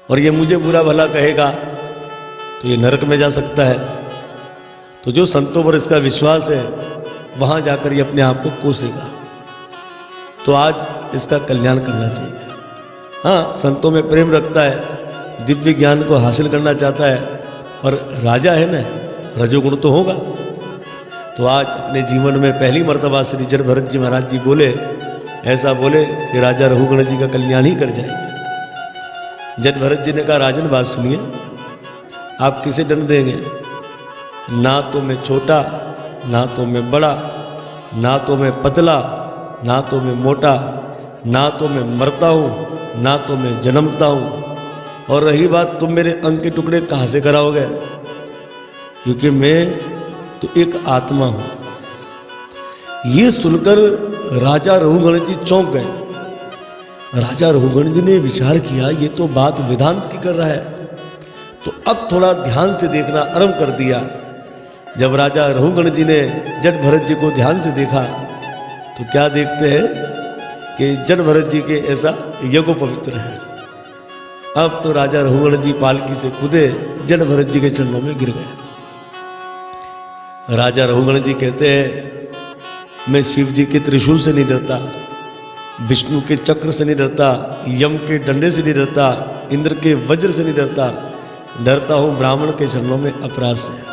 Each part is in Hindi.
और ये मुझे बुरा भला कहेगा तो ये नरक में जा सकता है। तो जो संतों पर इसका विश्वास है वहाँ जाकर ये अपने आप को कोसेगा। तो आज इसका कल्याण करना चाहिए। हाँ, संतों में प्रेम रखता है, दिव्य ज्ञान को हासिल करना चाहता है, और राजा है ना, रजोगुण तो होगा। तो आज अपने जीवन में पहली मर्तबा श्री जड़ भरत जी महाराज जी बोले, ऐसा बोले कि राजा रघुगण जी का कल्याण ही कर जाएंगे। जड़ भरत जी ने कहा, राजन बात सुनिए, आप किसे दंड देंगे? ना तो मैं छोटा, ना तो मैं बड़ा, ना तो मैं पतला, ना तो मैं मोटा, ना तो मैं मरता हूँ, ना तो मैं जन्मता हूँ। और रही बात तुम मेरे अंग के टुकड़े कहाँ से कराओगे, क्योंकि मैं तो एक आत्मा हूँ। ये सुनकर राजा रघुगण जी चौंक गए। राजा रघुगण जी ने विचार किया, ये तो बात वेदांत की कर रहा है। तो अब थोड़ा ध्यान से देखना आरंभ कर दिया। जब राजा रघुगण जी ने जड़ भरत जी को ध्यान से देखा तो क्या देखते हैं कि जड़ भरत जी के ऐसा यज्ञ पवित्र है। अब तो राजा रघुगण जी पालकी से कूदे, जड़ भरत जी के चरणों में गिर गए। राजा रघुगण जी कहते हैं, मैं शिव जी के त्रिशूल से नहीं डरता, विष्णु के चक्र से नहीं डरता, यम के डंडे से नहीं डरता, इंद्र के वज्र से नहीं डरता, डरता हूँ ब्राह्मण के चरणों में अपराध से।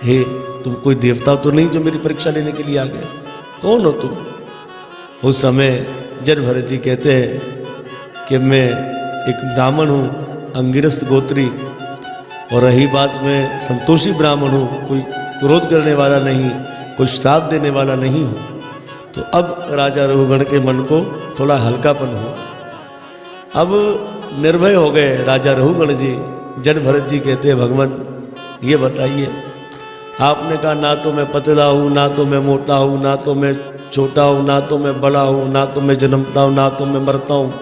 हे, तुम कोई देवता तो नहीं जो मेरी परीक्षा लेने के लिए आ गए? कौन हो तुम? उस समय जड़ भरत जी कहते हैं कि मैं एक ब्राह्मण हूँ, अंगिरस्त गोत्री, और रही बात मैं संतोषी ब्राह्मण हूँ, कोई क्रोध करने वाला नहीं, कोई श्राप देने वाला नहीं हूँ। तो अब राजा रघुगण के मन को थोड़ा हल्कापन हुआ। अब निर्भय हो गए राजा रघुगण जी। जड़ भरत जी कहते हैं, भगवान ये बताइए, आपने कहा ना तो मैं पतला हूँ, ना तो मैं मोटा हूँ, ना तो मैं छोटा हूँ, ना तो मैं बड़ा हूँ, ना तो मैं जन्मता हूँ, ना तो मैं मरता हूँ।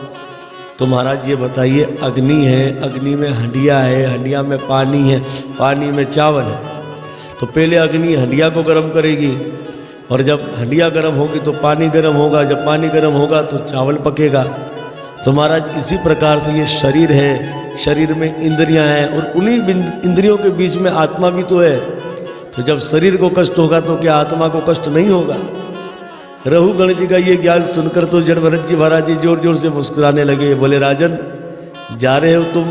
तो महाराज ये बताइए, अग्नि है, अग्नि में हंडिया है, हंडिया में पानी है, पानी में चावल है। तो पहले अग्नि हंडिया को गर्म करेगी, और जब हंडिया गर्म होगी तो पानी गर्म होगा, जब पानी गर्म होगा तो चावल पकेगा। तो महाराज इसी प्रकार से ये शरीर है, शरीर में इंद्रियां हैं, और उन्हीं इंद्रियों के बीच में आत्मा भी तो है। तो जब शरीर को कष्ट होगा तो क्या आत्मा को कष्ट नहीं होगा? रघुगण जी का ये ज्ञान सुनकर तो जड़ भरत जी महाराज जी जोर जोर से मुस्कुराने लगे। बोले, राजन जा रहे हो तुम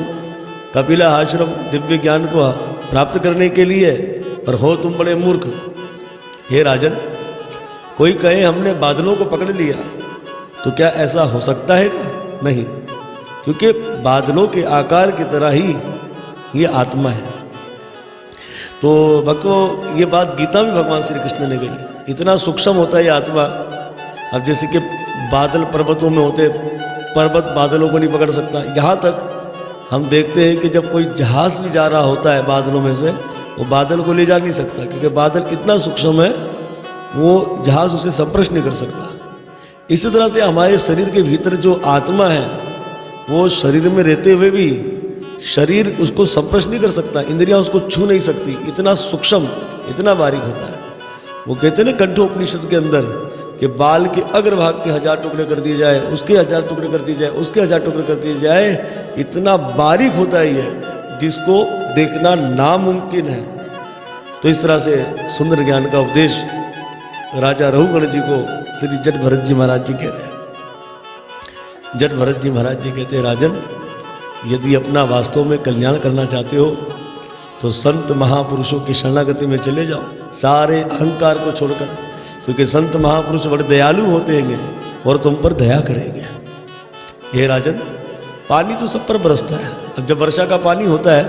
कपिला आश्रम दिव्य ज्ञान को प्राप्त करने के लिए, और हो तुम बड़े मूर्ख। हे राजन, कोई कहे हमने बादलों को पकड़ लिया, तो क्या ऐसा हो सकता है? नहीं, क्योंकि बादलों के आकार की तरह ही ये आत्मा है। तो भक्तों, ये बात गीता में भगवान श्री कृष्ण ने कही। इतना सूक्ष्म होता है ये आत्मा। अब जैसे कि बादल पर्वतों में होते, पर्वत बादलों को नहीं पकड़ सकता। यहाँ तक हम देखते हैं कि जब कोई जहाज़ भी जा रहा होता है बादलों में से, वो बादल को ले जा नहीं सकता, क्योंकि बादल इतना सूक्ष्म है, वो जहाज़ उसे स्पर्श नहीं कर सकता। इसी तरह से हमारे शरीर के भीतर जो आत्मा है, वो शरीर में रहते हुए भी शरीर उसको स्पर्श नहीं कर सकता, इंद्रियां उसको छू नहीं सकती, इतना सूक्ष्म, इतना बारीक होता है। वो कहते हैं ना कंठोपनिषद के अंदर कि बाल के अग्रभाग के 1000 टुकड़े कर दिए जाए, उसके 1000 टुकड़े कर दिए जाए, उसके 1000 टुकड़े कर दिए जाए, इतना बारीक होता है ये, जिसको देखना नामुमकिन है। तो इस तरह से सुंदर ज्ञान का उपदेश राजा रघुगण जी को श्री जड़ भरत जी महाराज जी कह रहे हैं। जड़ भरत जी महाराज जी कहते हैं, राजन यदि अपना वास्तव में कल्याण करना चाहते हो तो संत महापुरुषों की शरणागति में चले जाओ, सारे अहंकार को छोड़कर, क्योंकि संत महापुरुष बड़े दयालु होते हैं और तुम पर दया करेंगे। हे राजन, पानी तो सब पर बरसता है। अब जब वर्षा का पानी होता है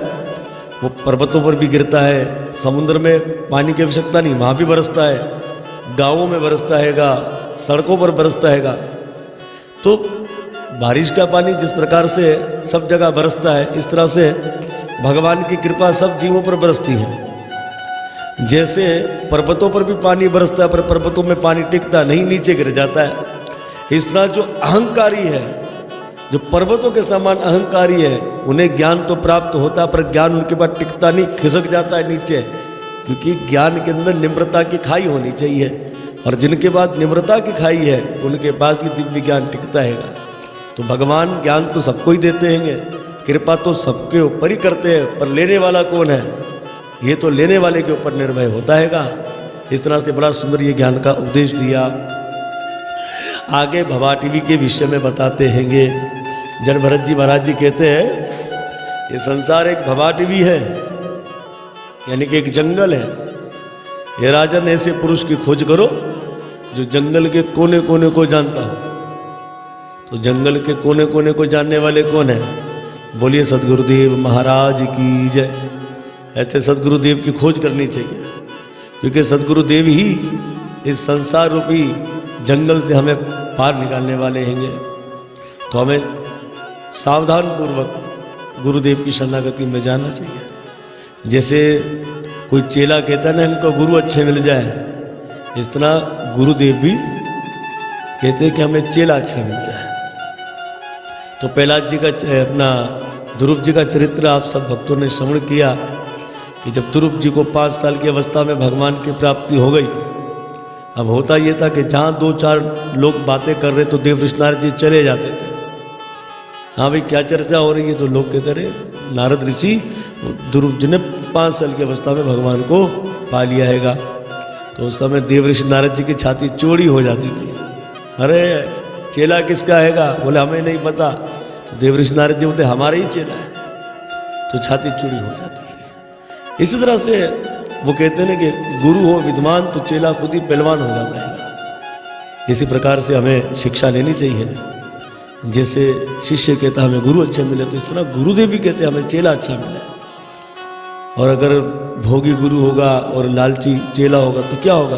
वो पर्वतों पर भी गिरता है, समुद्र में पानी की आवश्यकता नहीं, वहाँ भी बरसता है, गाँवों में बरसता हैगा, सड़कों पर बरसता हैगा। तो बारिश का पानी जिस प्रकार से सब जगह बरसता है, इस तरह से भगवान की कृपा सब जीवों पर बरसती है। जैसे पर्वतों पर भी पानी बरसता है, पर पर्वतों में पानी टिकता नहीं, नीचे गिर जाता है। इस तरह जो अहंकारी है, जो पर्वतों के समान अहंकारी है, उन्हें ज्ञान तो प्राप्त होता है, पर ज्ञान उनके पास टिकता नहीं, खिसक जाता है नीचे, क्योंकि ज्ञान के अंदर निम्रता की खाई होनी चाहिए। और जिनके पास निम्रता की खाई है, उनके पास ये दिव्य ज्ञान टिकता हैगा। तो भगवान ज्ञान तो सबको ही देते हैं, कृपा तो सबके ऊपर ही करते हैं, पर लेने वाला कौन है, ये तो लेने वाले के ऊपर निर्भय होता हैगा। इस तरह से बड़ा सुंदर ये ज्ञान का उपदेश दिया। आगे भवाटिवी के विषय में बताते हैंगे। जन भरत जी महाराज जी कहते हैं ये संसार एक भवाटिवी है, यानी कि एक जंगल है। ये राजन ऐसे पुरुष की खोज करो जो जंगल के कोने कोने को जानता हो। तो जंगल के कोने कोने को जानने वाले कौन है? बोलिए सदगुरुदेव महाराज की जय। ऐसे सदगुरुदेव की खोज करनी चाहिए, क्योंकि सदगुरुदेव ही इस संसार रूपी जंगल से हमें पार निकालने वाले हैंगे। तो हमें सावधान पूर्वक गुरुदेव की शरणागति में जाना चाहिए। जैसे कोई चेला कहता है ना हमको गुरु अच्छे मिल जाए, इस तरह गुरुदेव भी कहते हैं कि हमें चेला अच्छा मिल जाए। तो प्रहलाद जी का अपना ध्रुव जी का चरित्र आप सब भक्तों ने श्रवण किया कि जब ध्रुव जी को 5 साल की अवस्था में भगवान की प्राप्ति हो गई। अब होता ये था कि जहाँ 2-4 लोग बातें कर रहे तो देव ऋषि नारद जी चले जाते थे। हाँ भाई क्या चर्चा हो रही है, तो लोग कहते रहे नारद ऋषि ध्रुव जी ने 5 साल की अवस्था में भगवान को पा लिया हैगा। तो उस समय देव ऋषि नारद जी की छाती चौड़ी हो जाती थी। अरे चेला किसका हैगा? बोले हमें नहीं पता। तो देव ऋषि नारद जी बोलते हमारा ही चेला है। तो छाती चौड़ी हो जाती है। इसी तरह से वो कहते हैं ना कि गुरु हो विद्वान तो चेला खुद ही पहलवान हो जाता है। इसी प्रकार से हमें शिक्षा लेनी चाहिए। जैसे शिष्य कहता हमें गुरु अच्छे मिले, तो इस तरह गुरुदेव भी कहते हमें चेला अच्छा मिले। और अगर भोगी गुरु होगा और लालची चेला होगा तो क्या होगा?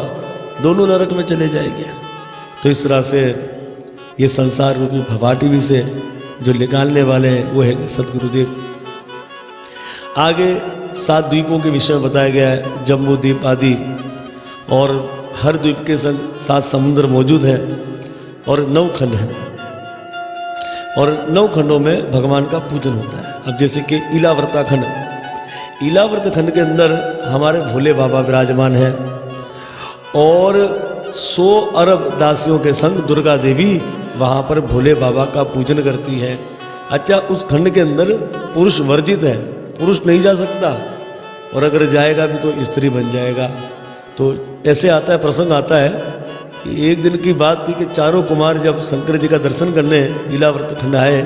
दोनों नरक में चले जाएंगे। तो इस तरह से ये संसार रूपी भवाटिवी से जो निकालने वाले हैं वो है सदगुरुदेव। आगे 7 द्वीपों के विषय में बताया गया है, जम्बू द्वीप आदि, और हर द्वीप के संग 7 समुद्र मौजूद हैं और 9 खंड हैं। और 9 खंडों में भगवान का पूजन होता है। अब जैसे कि इलावर्ता खंड, इलावर्त खंड के अंदर हमारे भोले बाबा विराजमान हैं और 100 अरब दासियों के संग दुर्गा देवी वहाँ पर भोले बाबा का पूजन करती है। अच्छा, उस खंड के अंदर पुरुष वर्जित है, पुरुष नहीं जा सकता, और अगर जाएगा भी तो स्त्री बन जाएगा। तो ऐसे आता है, प्रसंग आता है कि एक दिन की बात थी कि चारों कुमार जब शंकर जी का दर्शन करने इलावर्त खंड आए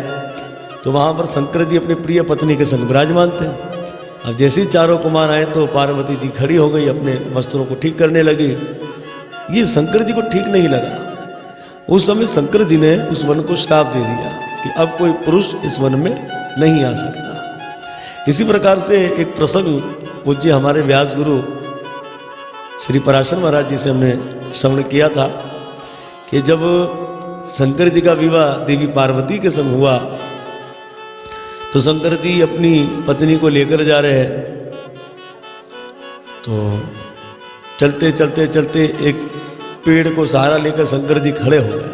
तो वहाँ पर शंकर जी अपनी प्रिय पत्नी के संग विराजमान थे। अब जैसे ही चारों कुमार आए तो पार्वती जी खड़ी हो गई, अपने वस्त्रों को ठीक करने लगी। ये शंकर जी को ठीक नहीं लगा। उस समय शंकर जी ने उस वन को श्राप दे दिया कि अब कोई पुरुष इस वन में नहीं आ सकता। इसी प्रकार से एक प्रसंग पूज्य हमारे व्यास गुरु श्री पराशर महाराज जी से हमने श्रवण किया था कि जब शंकर जी का विवाह देवी पार्वती के संग हुआ तो शंकर जी अपनी पत्नी को लेकर जा रहे हैं। तो चलते चलते चलते एक पेड़ को सहारा लेकर शंकर जी खड़े हो गए।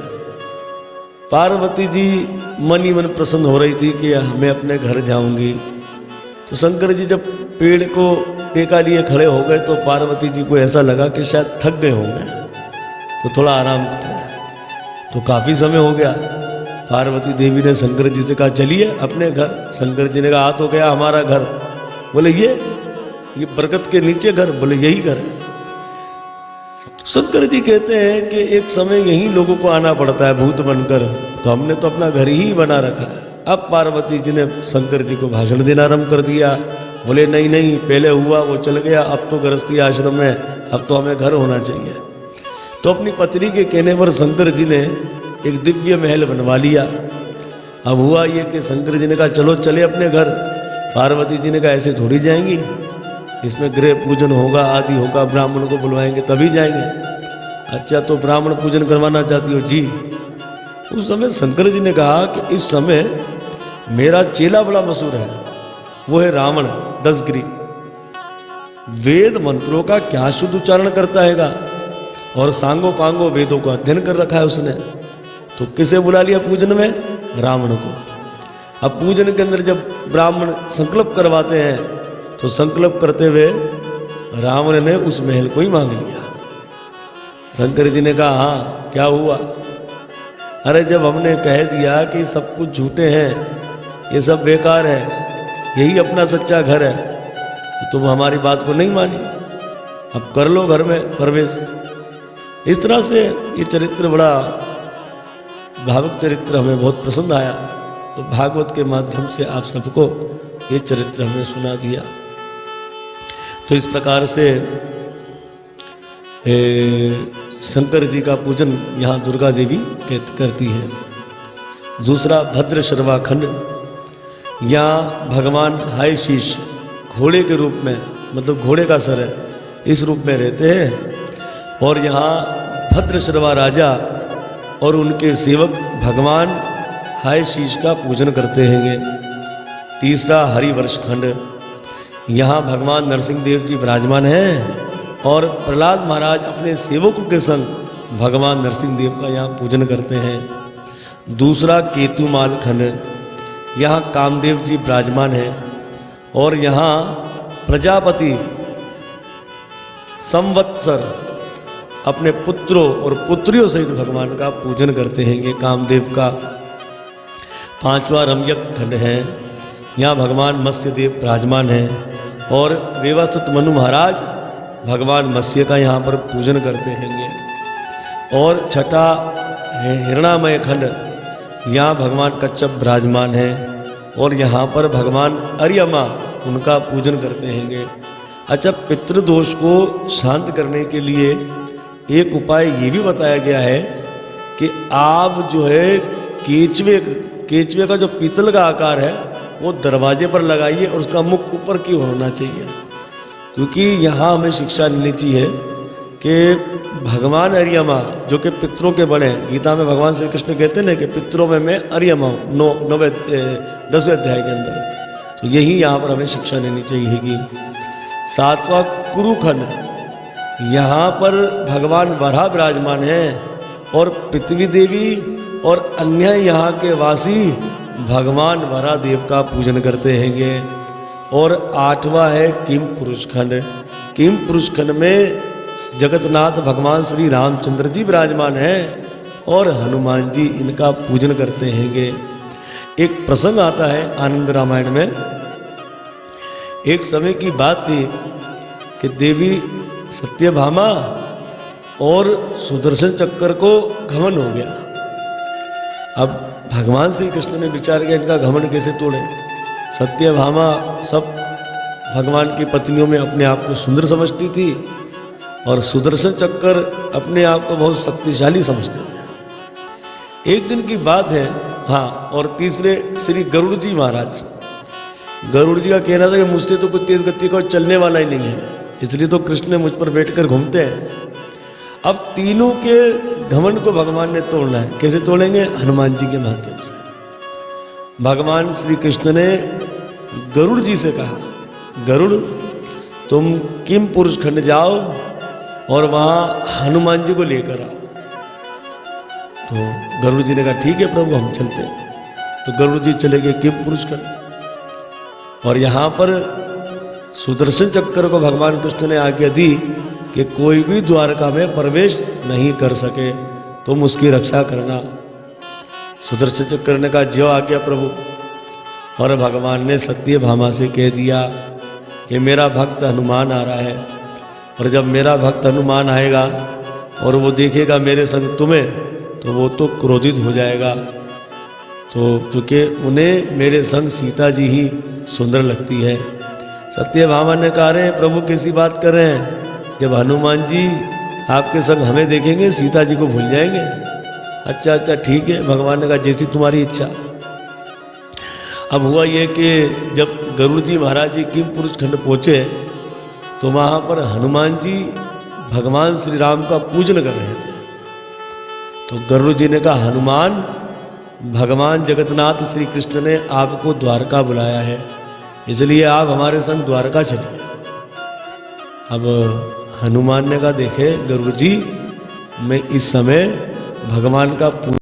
पार्वती जी मन ही मन प्रसन्न हो रही थी कि मैं अपने घर जाऊंगी। तो शंकर जी जब पेड़ को टेका लिए खड़े हो गए तो पार्वती जी को ऐसा लगा कि शायद थक गए होंगे, तो थोड़ा आराम कर रहे हैं। तो काफ़ी समय हो गया। पार्वती देवी ने शंकर जी से कहा चलिए अपने घर। शंकर जी ने कहा आ तो गया हमारा घर। बोले ये बरगद के नीचे घर? बोले यही घर है। शंकर जी कहते हैं कि एक समय यहीं लोगों को आना पड़ता है भूत बनकर, तो हमने तो अपना घर ही बना रखा है। अब पार्वती जी ने शंकर जी को भाषण देना आरंभ कर दिया। बोले नहीं नहीं, पहले हुआ वो चल गया, अब तो गृहस्थी आश्रम में, अब तो हमें घर होना चाहिए। तो अपनी पत्नी के कहने पर शंकर जी ने एक दिव्य महल बनवा लिया। अब हुआ ये कि शंकर जी ने कहा चलो चले अपने घर। पार्वती जी ने कहा ऐसे थोड़ी जाएंगी, इसमें गृह पूजन होगा, आदि होगा, ब्राह्मण को बुलवाएंगे तभी जाएंगे। अच्छा, तो ब्राह्मण पूजन करवाना चाहती हो? जी। उस समय शंकर जी ने कहा कि इस समय मेरा चेला बड़ा मशहूर है, वो है रावण दसगिरी। वेद मंत्रों का क्या शुद्ध उच्चारण करता हैगा, और सांगो पांगो वेदों का अध्ययन कर रखा है उसने। तो किसे बुला लिया पूजन में? रावण को। अब पूजन के अंदर जब ब्राह्मण संकल्प करवाते हैं तो संकल्प करते हुए रावण ने उस महल को ही मांग लिया। शंकर जी ने कहा हाँ क्या हुआ? अरे जब हमने कह दिया कि सब कुछ झूठे हैं, ये सब बेकार है, यही अपना सच्चा घर है, तो तुम हमारी बात को नहीं मानी, अब कर लो घर में प्रवेश। इस तरह से ये चरित्र बड़ा भावुक चरित्र हमें बहुत पसंद आया, तो भागवत के माध्यम से आप सबको ये चरित्र हमने सुना दिया। तो इस प्रकार से शंकर जी का पूजन यहाँ दुर्गा देवी करती है। दूसरा भद्र शर्वाखंड, यहाँ भगवान हाय शीश घोड़े के रूप में, मतलब घोड़े का सर है, इस रूप में रहते हैं। और यहाँ भद्र शर्वा राजा और उनके सेवक भगवान हाय शीश का पूजन करते हैं। तीसरा हरिवर्ष खंड, यहाँ भगवान नरसिंह देव जी विराजमान हैं और प्रहलाद महाराज अपने सेवकों के संग भगवान नरसिंह देव का यहाँ पूजन करते हैं। दूसरा केतुमाल खंड, यहाँ कामदेव जी विराजमान हैं और यहाँ प्रजापति संवत्सर अपने पुत्रों और पुत्रियों सहित भगवान का पूजन करते हैं कामदेव का। पांचवा रम्यक खंड है, यहाँ भगवान मत्स्य देव विराजमान हैं और व्यवस्थित मनु महाराज भगवान मत्स्य का यहाँ पर पूजन करते हैं। और छठा हिरणामय खंड, यहाँ भगवान कच्छप विराजमान हैं और यहाँ पर भगवान अर्यमा उनका पूजन करते हैं। अच्छा, पितृदोष को शांत करने के लिए एक उपाय ये भी बताया गया है कि आप जो है केचवे का जो पीतल का आकार है वो दरवाजे पर लगाइए और उसका मुख ऊपर की ओर होना चाहिए, क्योंकि यहाँ हमें शिक्षा लेनी चाहिए कि भगवान अर्यमा जो कि पितरों के बड़े हैं, गीता में भगवान श्री कृष्ण कहते हैं ना कि पितरों में मैं अर्यमा हूँ 10वें अध्याय के अंदर, तो यही यहाँ पर हमें शिक्षा लेनी चाहिए कि। सातवां कुरुखंड, यहाँ पर भगवान वराह विराजमान हैं और पृथ्वी देवी और अन्य यहाँ के वासी भगवान वराह देव का पूजन करते हैं। और आठवां है किम पुरुष खंड, किम पुरुष खंड में जगन्नाथ भगवान श्री रामचंद्र जी विराजमान हैं और हनुमान जी इनका पूजन करते हैं। एक प्रसंग आता है आनंद रामायण में, एक समय की बात थी कि देवी सत्यभामा और सुदर्शन चक्र को घमंड हो गया। अब भगवान श्री कृष्ण ने विचार किया इनका घमंड कैसे तोड़े। सत्यभामा सब भगवान की पत्नियों में अपने आप को सुंदर समझती थी और सुदर्शन चक्र अपने आप को बहुत शक्तिशाली समझते थे। एक दिन की बात है, हाँ, और तीसरे श्री गरुड़ जी महाराज, गरुड़ जी का कहना था कि मुझसे तो कोई तेज गति का चलने वाला ही नहीं है, इसलिए तो कृष्ण ने मुझ पर बैठकर घूमते हैं। अब तीनों के घमंड को भगवान ने तोड़ना है, कैसे तोड़ेंगे? हनुमान जी के माध्यम से। भगवान श्री कृष्ण ने गरुड़ जी से कहा, गरुड़ तुम किम पुरुष खंड जाओ और वहाँ हनुमान जी को लेकर आओ। तो गरुड़ जी ने कहा ठीक है प्रभु, हम चलते हैं। तो गरुड़ जी चले गए किम पुरुष खंड और यहाँ पर सुदर्शन चक्र को भगवान कृष्ण ने आज्ञा दी कि कोई भी द्वारका में प्रवेश नहीं कर सके, तुम उसकी रक्षा करना। सुदर्शन चक्र ने कहा ज्यों आज्ञा प्रभु। और भगवान ने सत्यभामा से कह दिया कि मेरा भक्त हनुमान आ रहा है, और जब मेरा भक्त हनुमान आएगा और वो देखेगा मेरे संग तुम्हें, तो वो तो क्रोधित हो जाएगा। तो क्योंकि उन्हें मेरे संग सीता जी ही सुंदर लगती है। सत्यभामा ने कहा रे प्रभु कैसी बात कर रहे हैं, जब हनुमान जी आपके संग हमें देखेंगे सीता जी को भूल जाएंगे। अच्छा अच्छा ठीक है, भगवान ने कहा जैसी तुम्हारी इच्छा। अब हुआ ये कि जब गरुड़ जी महाराज जी किम पुरुष खंड पहुँचे तो वहाँ पर हनुमान जी भगवान श्री राम का पूजन कर रहे थे। तो गरुड़ जी ने कहा हनुमान, भगवान जगन्नाथ श्री कृष्ण ने आपको द्वारका बुलाया है, इसलिए आप हमारे संग द्वारका चलिए। अब हनुमान ने कहा देखे गरुड़ जी, मैं इस समय भगवान का